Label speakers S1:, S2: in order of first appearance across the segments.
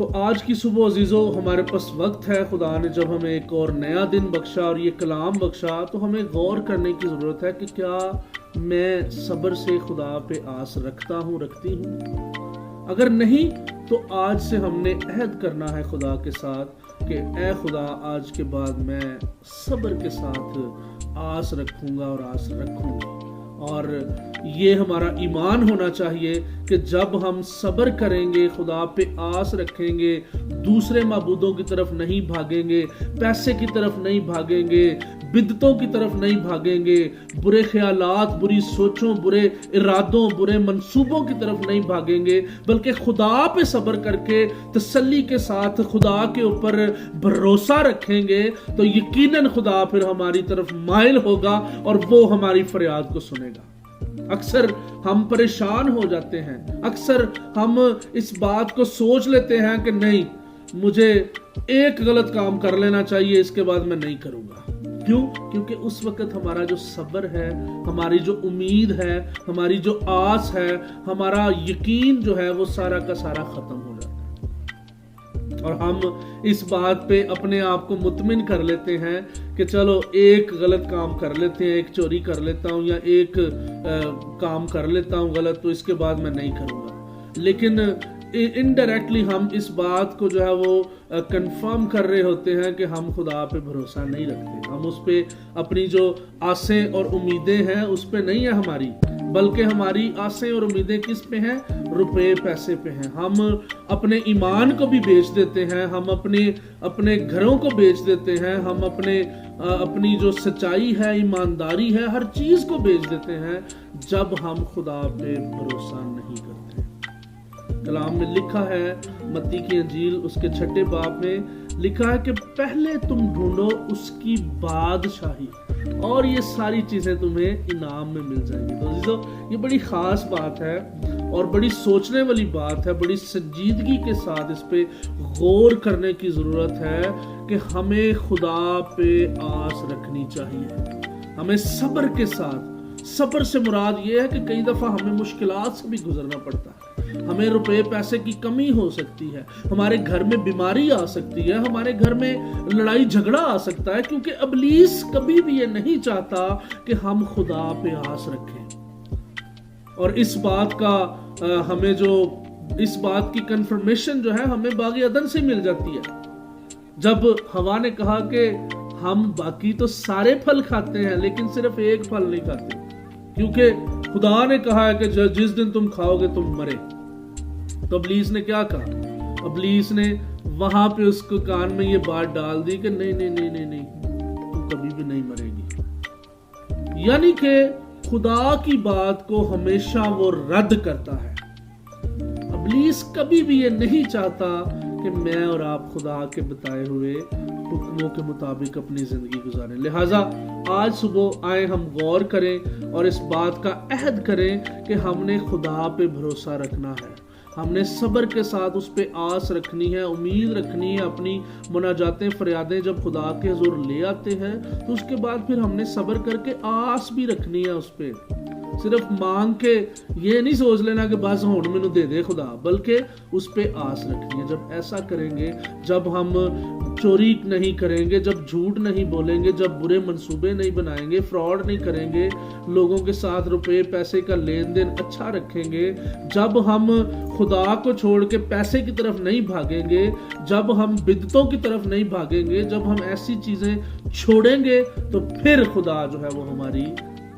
S1: تو آج کی صبح عزیزو ہمارے پاس وقت ہے، خدا نے جب ہمیں ایک اور نیا دن بخشا اور یہ کلام بخشا تو ہمیں غور کرنے کی ضرورت ہے کہ کیا میں صبر سے خدا پہ آس رکھتا ہوں، رکھتی ہوں؟ اگر نہیں تو آج سے ہم نے عہد کرنا ہے خدا کے ساتھ کہ اے خدا آج کے بعد میں صبر کے ساتھ آس رکھوں گا اور آس رکھوں گا۔ اور یہ ہمارا ایمان ہونا چاہیے کہ جب ہم صبر کریں گے، خدا پہ آس رکھیں گے، دوسرے معبودوں کی طرف نہیں بھاگیں گے، پیسے کی طرف نہیں بھاگیں گے، بدعتوں کی طرف نہیں بھاگیں گے، برے خیالات، بری سوچوں، برے ارادوں، برے منصوبوں کی طرف نہیں بھاگیں گے، بلکہ خدا پہ صبر کر کے تسلی کے ساتھ خدا کے اوپر بھروسہ رکھیں گے تو یقیناً خدا پھر ہماری طرف مائل ہوگا اور وہ ہماری فریاد کو سنے گا۔ اکثر ہم پریشان ہو جاتے ہیں، اکثر ہم اس بات کو سوچ لیتے ہیں کہ نہیں، مجھے ایک غلط کام کر لینا چاہیے، اس کے بعد میں نہیں کروں گا۔ کیوں؟ کیونکہ اس وقت ہمارا جو صبر ہے، ہماری جو امید ہے، ہماری جو آس ہے، ہمارا یقین جو ہے وہ سارا کا سارا ختم ہو جاتا ہے، اور ہم اس بات پہ اپنے آپ کو مطمئن کر لیتے ہیں کہ چلو ایک غلط کام کر لیتے ہیں، ایک چوری کر لیتا ہوں یا ایک کام کر لیتا ہوں غلط، تو اس کے بعد میں نہیں کروں گا۔ لیکن انڈائریکٹلی ہم اس بات کو جو ہے وہ کنفرم کر رہے ہوتے ہیں کہ ہم خدا پہ بھروسہ نہیں رکھتے، ہم اس پہ اپنی جو آسیں اور امیدیں ہیں اس پہ نہیں ہے ہماری، بلکہ ہماری آسیں اور امیدیں کس پہ ہیں؟ روپے پیسے پہ ہیں۔ ہم اپنے ایمان کو بھی بیچ دیتے ہیں، ہم اپنے گھروں کو بیچ دیتے ہیں، ہم اپنی جو سچائی ہے، ایمانداری ہے، ہر چیز کو بیچ دیتے ہیں جب ہم خدا پہ بھروسہ نہیں کرتے۔ کلام میں لکھا ہے، متی کی انجیل اس کے 6 باب میں لکھا ہے کہ پہلے تم ڈھونڈو اس کی بادشاہی اور یہ ساری چیزیں تمہیں انعام میں مل جائیں گی۔ تو عزیزو یہ بڑی خاص بات ہے اور بڑی سوچنے والی بات ہے، بڑی سنجیدگی کے ساتھ اس پہ غور کرنے کی ضرورت ہے کہ ہمیں خدا پہ آس رکھنی چاہیے، ہمیں صبر کے ساتھ۔ صبر سے مراد یہ ہے کہ کئی دفعہ ہمیں مشکلات سے بھی گزرنا پڑتا ہے، ہمیں روپے پیسے کی کمی ہو سکتی ہے، ہمارے گھر میں بیماری آ سکتی ہے، ہمارے گھر میں لڑائی جھگڑا آ سکتا ہے، کیونکہ ابلیس کبھی بھی یہ نہیں چاہتا کہ ہم خدا پہ آس رکھیں۔ اور اس بات کی کنفرمیشن جو ہے ہمیں باغ عدن سے مل جاتی ہے، جب حوا نے کہا کہ ہم باقی تو سارے پھل کھاتے ہیں لیکن صرف ایک پھل نہیں کھاتے، کیونکہ خدا نے کہا ہے کہ جس دن تم کھاؤ گے تم مرے۔ تو ابلیس نے کیا کہا؟ ابلیس نے وہاں پہ اس کو کان میں یہ بات ڈال دی کہ نہیں نہیں نہیں نہیں نہیں، تم کبھی بھی نہیں مرے گی۔ یعنی کہ خدا کی بات کو ہمیشہ وہ رد کرتا ہے۔ ابلیس کبھی بھی یہ نہیں چاہتا کہ میں اور آپ خدا کے بتائے ہوئے حکموں کے مطابق اپنی زندگی گزاریں۔ لہٰذا آج صبح آئیں ہم غور کریں اور اس بات کا عہد کریں کہ ہم نے خدا پہ بھروسہ رکھنا ہے، ہم نے صبر کے ساتھ اس پہ آس رکھنی ہے، امید رکھنی ہے۔ اپنی مناجاتیں فریادیں جب خدا کے حضور لے آتے ہیں تو اس کے بعد پھر ہم نے صبر کر کے آس بھی رکھنی ہے اس پہ۔ صرف مانگ کے یہ نہیں سوچ لینا کہ بس ہون مینوں دے دے خدا، بلکہ اس پہ آس رکھنی ہے۔ جب ایسا کریں گے، جب ہم چوری نہیں کریں گے، جب جھوٹ نہیں بولیں گے، جب برے منصوبے نہیں بنائیں گے، فراڈ نہیں کریں گے، لوگوں کے ساتھ روپے پیسے کا لین دین اچھا رکھیں گے، جب ہم خدا کو چھوڑ کے پیسے کی طرف نہیں بھاگیں گے، جب ہم بدعتوں کی طرف نہیں بھاگیں گے، جب ہم ایسی چیزیں چھوڑیں گے تو پھر خدا جو ہے وہ ہماری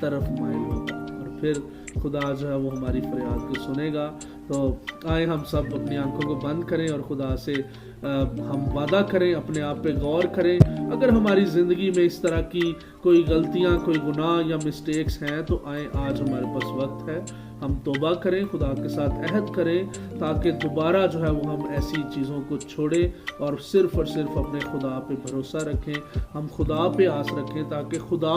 S1: طرف مائل ہوگا اور پھر خدا جو ہے وہ ہماری فریاد کو سنے گا۔ تو آئیں ہم سب اپنی آنکھوں کو بند کریں اور خدا سے ہم وعدہ کریں، اپنے آپ پہ غور کریں۔ اگر ہماری زندگی میں اس طرح کی کوئی غلطیاں، کوئی گناہ یا مسٹیکس ہیں تو آئیں آج ہمارے پاس وقت ہے، ہم توبہ کریں، خدا کے ساتھ عہد کریں تاکہ دوبارہ جو ہے وہ ہم ایسی چیزوں کو چھوڑیں اور صرف اپنے خدا پہ بھروسہ رکھیں، ہم خدا پہ آس رکھیں تاکہ خدا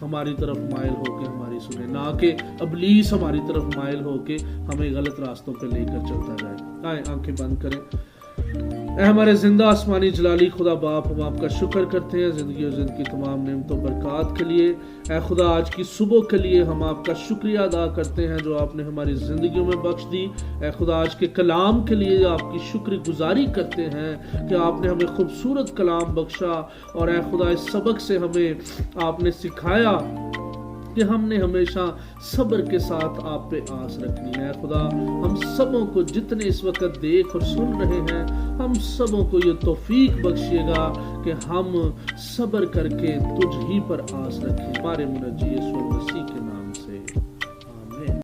S1: ہماری طرف مائل ہو کے ہماری سنے، نہ کہ ابلیس ہماری طرف مائل ہو کے ہمیں غلط راستوں پہ لے کر چلتا جائے۔ آئیں آنکھیں بند کریں۔ اے ہمارے زندہ آسمانی جلالی خدا باپ، ہم آپ کا شکر کرتے ہیں زندگی اور زندگی تمام نعمتوں برکات کے لیے۔ اے خدا آج کی صبح کے لیے ہم آپ کا شکریہ ادا کرتے ہیں جو آپ نے ہماری زندگیوں میں بخش دی۔ اے خدا آج کے کلام کے لیے آپ کی شکر گزاری کرتے ہیں کہ آپ نے ہمیں خوبصورت کلام بخشا، اور اے خدا اس سبق سے ہمیں آپ نے سکھایا کہ ہم نے ہمیشہ صبر کے ساتھ آپ پہ آس رکھنی ہے۔ خدا ہم سبوں کو جتنے اس وقت دیکھ اور سن رہے ہیں، ہم سبوں کو یہ توفیق بخشیے گا کہ ہم صبر کر کے تجھ ہی پر آس رکھیں، ہمارے منجی یسوع مسیح کے نام سے۔